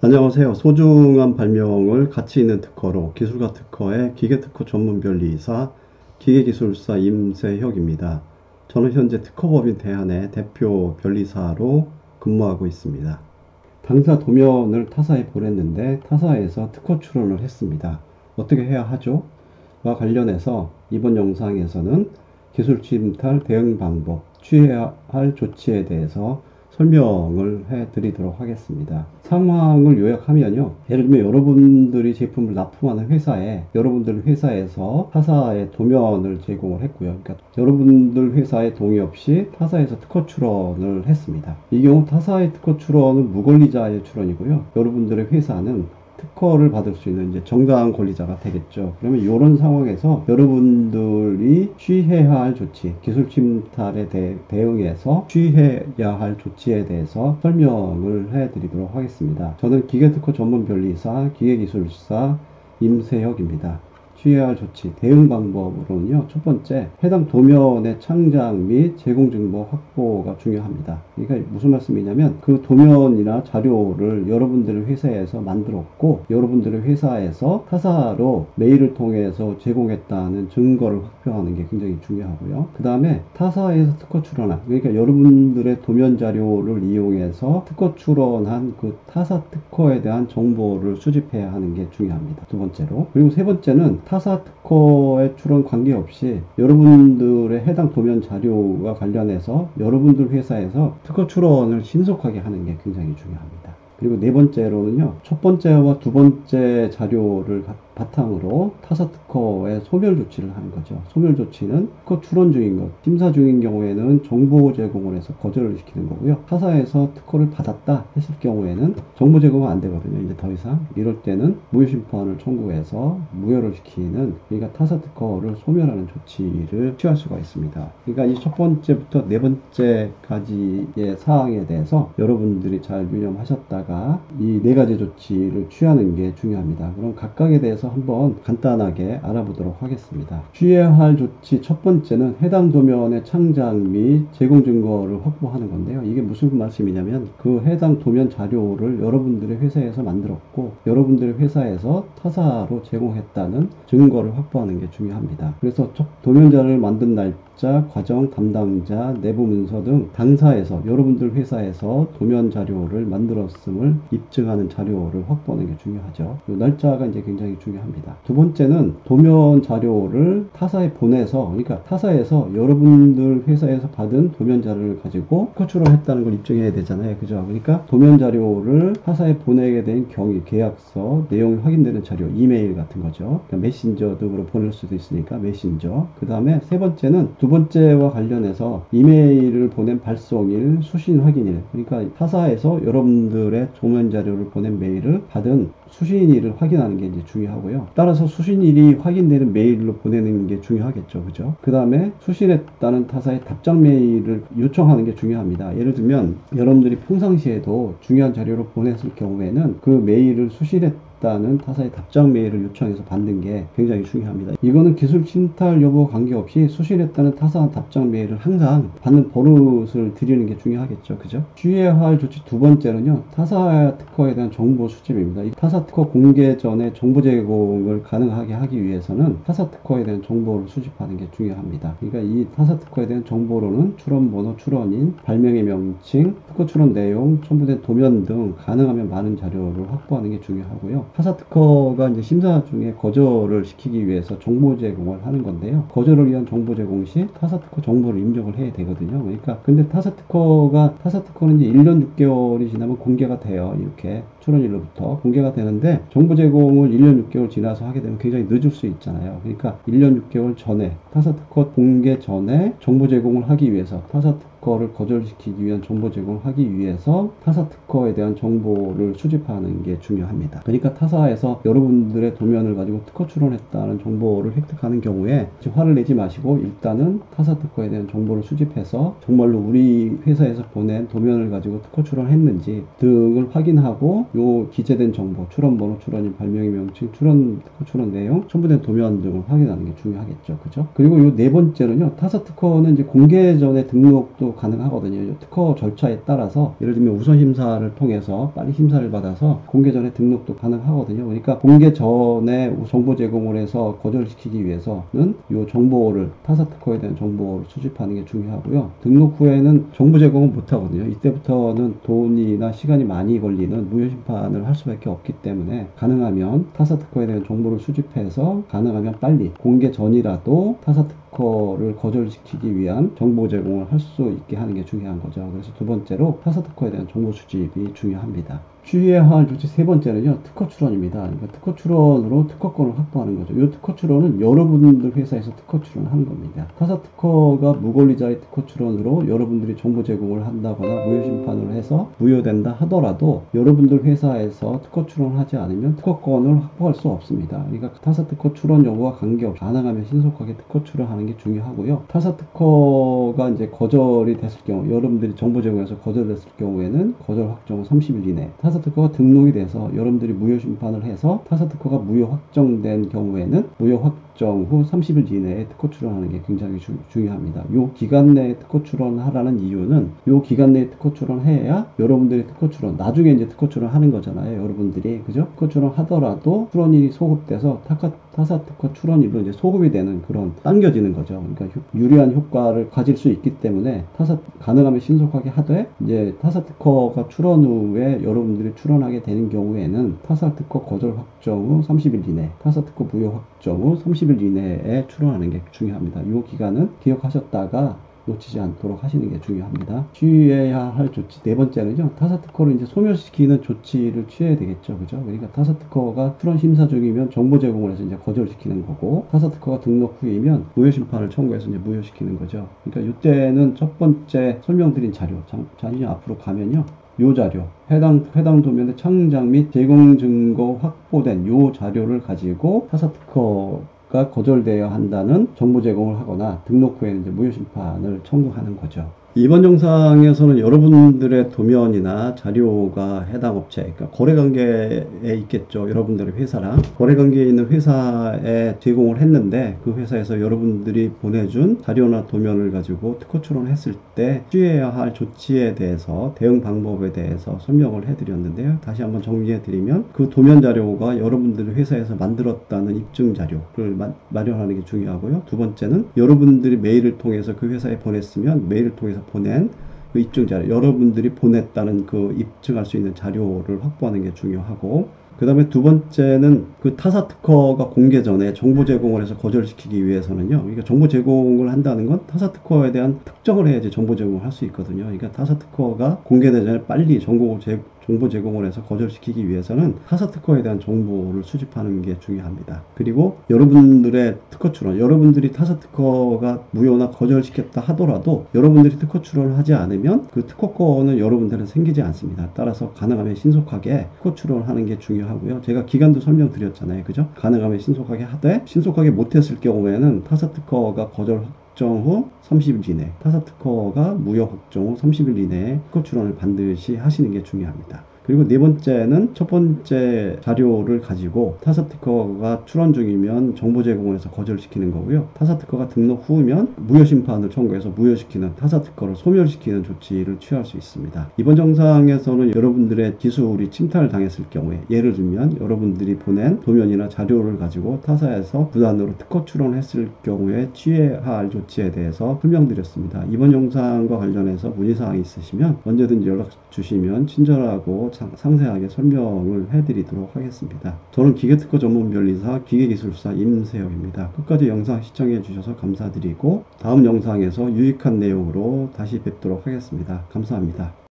안녕하세요. 소중한 발명을 가치 있는 특허로 기술가 특허의 기계특허 전문 변리이사 기계기술사 임세혁입니다. 저는 현재 특허법인 대한의 대표 변리사로 근무하고 있습니다. 당사 도면을 타사에 보냈는데 타사에서 특허 출원을 했습니다. 어떻게 해야 하죠? 와 관련해서 이번 영상에서는 기술 침탈 대응 방법, 취해야 할 조치에 대해서 설명을 해드리도록 하겠습니다. 상황을 요약하면요. 예를 들면 여러분들이 제품을 납품하는 회사에 여러분들 회사에서 타사의 도면을 제공을 했고요. 그러니까 여러분들 회사의 동의 없이 타사에서 특허 출원을 했습니다. 이 경우 타사의 특허 출원은 무권리자의 출원이고요. 여러분들의 회사는 특허를 받을 수 있는 이제 정당한 권리자가 되겠죠. 그러면 이런 상황에서 여러분들이 취해야 할 조치, 기술 침탈에 대응해서 취해야 할 조치에 대해서 설명을 해드리도록 하겠습니다. 저는 기계특허 전문 변리사, 기계기술사 임세혁입니다. 취해야 할 조치, 대응 방법으로는요. 첫 번째, 해당 도면의 창작 및 제공 정보 확보가 중요합니다. 그러니까 무슨 말씀이냐면 그 도면이나 자료를 여러분들의 회사에서 만들었고 여러분들의 회사에서 타사로 메일을 통해서 제공했다는 증거를 확보하는 게 굉장히 중요하고요. 그 다음에 타사에서 특허 출원한, 그러니까 여러분들의 도면 자료를 이용해서 특허 출원한 그 타사 특허에 대한 정보를 수집해야 하는 게 중요합니다. 두 번째로. 그리고 세 번째는 타사 특허에 출원 관계없이 여러분들의 해당 도면 자료와 관련해서 여러분들 회사에서 특허 출원을 신속하게 하는 게 굉장히 중요합니다. 그리고 네 번째로는요, 첫 번째와 두 번째 자료를 바탕으로 타사 특허의 소멸 조치를 하는 거죠. 소멸 조치는 특허 출원 중인 것, 심사 중인 경우에는 정보 제공을 해서 거절을 시키는 거고요. 타사에서 특허를 받았다 했을 경우에는 정보 제공은 안 되거든요. 이제 더 이상 이럴 때는 무효심판을 청구해서 무효를 시키는, 그러니까 타사 특허를 소멸하는 조치를 취할 수가 있습니다. 그러니까 이 첫 번째부터 네 번째까지의 사항에 대해서 여러분들이 잘 유념하셨다가 이 네 가지 조치를 취하는 게 중요합니다. 그럼 각각에 대해서 한번 간단하게 알아보도록 하겠습니다. 취해야 할 조치 첫 번째는 해당 도면의 창작 및 제공 증거를 확보하는 건데요. 이게 무슨 말씀이냐면 그 해당 도면 자료를 여러분들의 회사에서 만들었고 여러분들의 회사에서 타사로 제공했다는 증거를 확보하는 게 중요합니다. 그래서 도면 자료를 만든 날짜, 과정, 담당자, 내부 문서 등 당사에서 여러분들 회사에서 도면 자료를 만들었음을 입증하는 자료를 확보하는 게 중요하죠. 이 날짜가 이제 굉장히 중요합니다. 두 번째는 도면 자료를 타사에 보내서, 그러니까 타사에서 여러분들 회사에서 받은 도면 자료를 가지고 특허 출원했다는 걸 입증해야 되잖아요. 그죠? 그러니까 도면 자료를 타사에 보내게 된 경위, 계약서, 내용이 확인되는 자료, 이메일 같은 거죠. 그러니까 메신저 등으로 보낼 수도 있으니까 메신저. 그 다음에 세 번째는 두 번째와 관련해서 이메일을 보낸 발송일, 수신 확인일, 그러니까 타사에서 여러분들의 도면 자료를 보낸 메일을 받은 수신일을 확인하는 게 이제 중요하고요. 따라서 수신일이 확인되는 메일로 보내는 게 중요하겠죠. 그죠? 그 다음에 수신했다는 타사의 답장 메일을 요청하는 게 중요합니다. 예를 들면 여러분들이 평상시에도 중요한 자료를 보냈을 경우에는 그 메일을 수신했다는 타사의 답장 메일을 요청해서 받는 게 굉장히 중요합니다. 이거는 기술 침탈 여부와 관계없이 수신했다는 타사 답장 메일을 항상 받는 버릇을 들이는 게 중요하겠죠. 그죠? 주의해야 할 조치 두 번째는요, 타사 특허에 대한 정보 수집입니다. 이 타사 특허 공개 전에 정보 제공을 가능하게 하기 위해서는 타사 특허에 대한 정보를 수집하는 게 중요합니다. 그러니까 이 타사 특허에 대한 정보로는 출원번호, 출원인, 발명의 명칭, 특허 출원 내용, 첨부된 도면 등 가능하면 많은 자료를 확보하는 게 중요하고요. 타사 특허가 이제 심사 중에 거절을 시키기 위해서 정보 제공을 하는 건데요. 거절을 위한 정보 제공 시 타사 특허 정보를 입력을 해야 되거든요. 그러니까 근데 타사 특허는 이제 1년 6개월이 지나면 공개가 돼요. 이렇게 출원일로부터 공개가 되는데 정보 제공을 1년 6개월 지나서 하게 되면 굉장히 늦을 수 있잖아요. 그러니까 1년 6개월 전에 타사 특허 공개 전에 정보 제공을 하기 위해서 타사 특허를 거절시키기 위한 정보 제공을 하기 위해서 타사 특허에 대한 정보를 수집하는 게 중요합니다. 그러니까 타사에서 여러분들의 도면을 가지고 특허 출원했다는 정보를 획득하는 경우에 화를 내지 마시고 일단은 타사 특허에 대한 정보를 수집해서 정말로 우리 회사에서 보낸 도면을 가지고 특허 출원했는지 등을 확인하고 요 기재된 정보, 출원번호, 출원인, 발명의 명칭, 특허 출원 내용, 첨부된 도면 등을 확인하는 게 중요하겠죠. 그죠? 그리고 요 네 번째는요, 타사 특허는 이제 공개 전에 등록도 등록도 가능하거든요. 특허 절차에 따라서 예를 들면 우선 심사를 통해서 빨리 심사를 받아서 공개 전에 등록도 가능하거든요. 그러니까 공개 전에 정보 제공을 해서 거절시키기 위해서는 이 정보를 타사 특허에 대한 정보를 수집하는 게 중요하고요. 등록 후에는 정보 제공은 못하거든요. 이때부터는 돈이나 시간이 많이 걸리는 무효 심판을 할 수밖에 없기 때문에 가능하면 타사 특허에 대한 정보를 수집해서 가능하면 빨리 공개 전이라도 타사 특허를 거절시키기 위한 정보 제공을 할 수 있게 하는 게 중요한 거죠. 그래서 두 번째로 타사 특허에 대한 정보 수집이 중요합니다. 주의해야 할 조치 세 번째는요, 특허 출원입니다. 그러니까 특허 출원으로 특허권을 확보하는 거죠. 이 특허 출원은 여러분들 회사에서 특허 출원을 하는 겁니다. 타사 특허가 무권리자의 특허 출원으로 여러분들이 정보 제공을 한다거나 무효 심판을 해서 무효된다 하더라도 여러분들 회사에서 특허 출원을 하지 않으면 특허권을 확보할 수 없습니다. 그러니까 타사 특허 출원 여부와 관계없이 가능하면 신속하게 특허 출원하는 게 중요하고요. 타사 특허가 이제 거절이 됐을 경우, 여러분들이 정보 제공해서 거절됐을 경우에는 거절 확정 후 30일 이내, 타사 특허가 등록이 돼서 여러분들이 무효 심판을 해서 타사 특허가 무효 확정된 경우에는 무효 확정 후 30일 이내에 특허 출원하는 게 굉장히 중요합니다. 요 기간 내에 특허 출원하라는 이유는 요 기간 내에 특허 출원해야 여러분들이 특허 출원, 나중에 이제 특허 출원하는 거잖아요. 여러분들이 그죠? 특허 출원 하더라도 출원일이 소급돼서 타사 특허 출원일로 이제 소급이 되는 그런 당겨지는 거죠. 그러니까 유리한 효과를 가질 수 있기 때문에 가능하면 신속하게 하되 이제 타사 특허가 출원 후에 여러분들이 출원하게 되는 경우에는 타사 특허 거절 확정 후 30일 이내, 타사 특허 무효 확정 후 30일 이내에 출원하는 게 중요합니다. 이 기간은 기억하셨다가 놓치지 않도록 하시는 게 중요합니다. 취해야 할 조치 네 번째는요, 타사 특허를 이제 소멸시키는 조치를 취해야 되겠죠. 그죠? 그러니까 타사 특허가 출원 심사 중이면 정보 제공을 해서 이제 거절시키는 거고, 타사 특허가 등록 후이면 무효 심판을 청구해서 이제 무효시키는 거죠. 그러니까 이때는 첫 번째 설명드린 자료, 잠시 앞으로 가면요. 요 자료, 해당 도면의 창작 및 제공 증거 확보된 요 자료를 가지고 타사 특허가 거절되어야 한다는 정보 제공을 하거나 등록 후에는 이제 무효 심판을 청구하는 거죠. 이번 영상에서는 여러분들의 도면이나 자료가 해당 업체, 그러니까 거래관계에 있겠죠. 여러분들의 회사랑 거래관계에 있는 회사에 제공을 했는데 그 회사에서 여러분들이 보내준 자료나 도면을 가지고 특허 출원했을 때 취해야 할 조치에 대해서, 대응 방법에 대해서 설명을 해드렸는데요. 다시 한번 정리해드리면 그 도면 자료가 여러분들의 회사에서 만들었다는 입증 자료를 마련하는 게 중요하고요. 두 번째는 여러분들이 메일을 통해서 그 회사에 보냈으면 메일을 통해서 보낸 그 입증 자료, 여러분들이 보냈다는 그 입증할 수 있는 자료를 확보하는 게 중요하고, 그 다음에 두 번째는 그 타사 특허가 공개 전에 정보 제공을 해서 거절시키기 위해서는요, 그러니까 정보 제공을 한다는 건 타사 특허에 대한 특정을 해야지 정보 제공을 할 수 있거든요. 그러니까 타사 특허가 공개되기 전에 빨리 정보 제공을 해서 거절시키기 위해서는 타사 특허에 대한 정보를 수집하는 게 중요합니다. 그리고 여러분들의 특허 출원, 여러분들이 타사 특허가 무효나 거절시켰다 하더라도 여러분들이 특허 출원을 하지 않으면 그 특허권은 여러분들은 생기지 않습니다. 따라서 가능하면 신속하게 특허 출원을 하는 게 중요하고요. 제가 기간도 설명드렸잖아요. 그죠? 가능하면 신속하게 하되, 신속하게 못했을 경우에는 타사 특허가 거절 확정 후 30일 이내, 타사 특허가 무효 확정 후 30일 이내에 특허 출원을 반드시 하시는 게 중요합니다. 그리고 네 번째는 첫 번째 자료를 가지고 타사 특허가 출원 중이면 정보 제공을 해서 거절시키는 거고요. 타사 특허가 등록 후면 무효 심판을 청구해서 무효시키는, 타사 특허를 소멸시키는 조치를 취할 수 있습니다. 이번 영상에서는 여러분들의 기술이 침탈을 당했을 경우에, 예를 들면 여러분들이 보낸 도면이나 자료를 가지고 타사에서 무단으로 특허 출원했을 경우에 취해야 할 조치에 대해서 설명드렸습니다. 이번 영상과 관련해서 문의사항이 있으시면 언제든지 연락 주시면 친절하고 상세하게 설명을 해드리도록 하겠습니다. 저는 기계특허 전문 변리사 기계기술사 임세혁입니다. 끝까지 영상 시청해 주셔서 감사드리고 다음 영상에서 유익한 내용으로 다시 뵙도록 하겠습니다. 감사합니다.